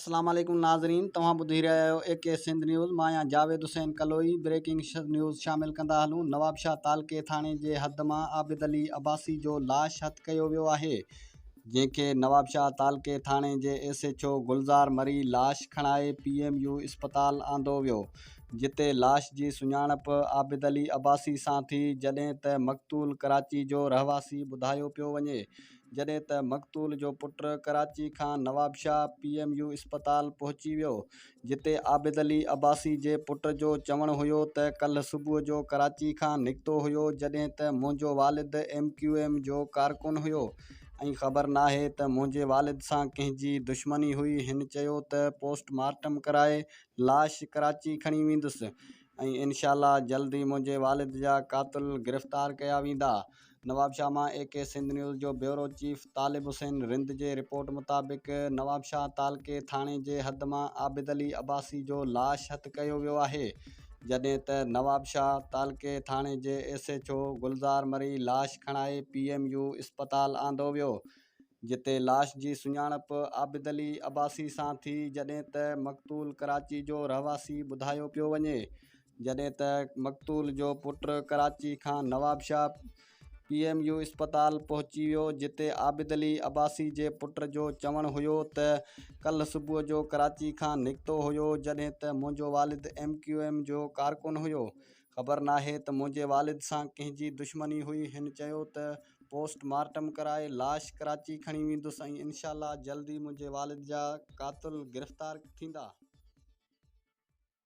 अस्सलाम वालेकुम नाज़रीन, तव्हां ॿुधी रहिया आहियो AK सिंध न्यूज़। मां आहियां जावेद हुसैन कलोई। ब्रेकिंग न्यूज़ शामिल कंदा हलूं। नवाबशाह तालके थाणे जे हद मां आबिद अली अब्बासी जो लाश हथु कयो वियो आहे, जंहिंखे नवाबशाह तालके थाणे जे SHO गुलज़ार मरी लाश खणाए PMU अस्पताल आंदो वियो, जिते लाश जी सुञाणप आबिद अली अब्बासी सां थी, जॾहिं त मक़तूल कराची जो रहवासी ॿुधायो पियो वञे। जॾहिं त मक़तूल जो पुटु कराची खां नवाबशाह PMU अस्पताल पहुची वियो, जिते आबिद अली अब्बासी जे पुट जो चवणु हुयो त कल्ह सुबुह जो कराची खां निकितो हुयो, जॾहिं त मुंहिंजो वालिद MQM जो कारकुन हुयो ऐं ख़बर नाहे त मुंहिंजे वालिद सां कंहिंजी दुश्मनी हुई। हिन चयो त पोस्टमार्टम कराए लाश कराची खणी वेंदुसि ऐं इंशाअल्लाह जल्दी मुंहिंजे वालिद जा क़ातिल गिरफ़्तार कया वेंदा। नवाबशाह मां AK सिंध न्यूज़ जो ब्यूरो चीफ तालिब हुसैन रिंद जे रिपोर्ट मुताबिक़ नवाबशाह तालके थाणे जे हद मां आबिद अली अब्बासी जो लाश हथु कयो वियो आहे, जॾहिं त नवाबशाह तालके थाणे जे SHO गुलज़ार मरी लाश खणाए PMU अस्पताल आंदो वियो, जिते लाश जी सुञाणप आबिद अली अब्बासी सां थी, जॾहिं त मक़तूल कराची जो रहवासी ॿुधायो पियो वञे। जॾहिं त मक़तूल जो पुटु कराची खां नवाबशाह PMU अस्पताल पहुची वियो, जिते आबिद अली अब्बासी जे पुट जो चवणु हुयो त कल्ह सुबुह जो कराची खां निकितो हुयो, जॾहिं त मुंहिंजो वालिद MQM जो कारकुन हुयो। ख़बर नाहे त मुंहिंजे वालिद सां कंहिंजी दुश्मनी हुई। हिन चयो त पोस्टमार्टम कराए लाश कराची खणी वेंदुसि ऐं इंशाअल्लाह जल्दी मुंहिंजे वालिद जा क़ातिल गिरफ़्तार थींदा।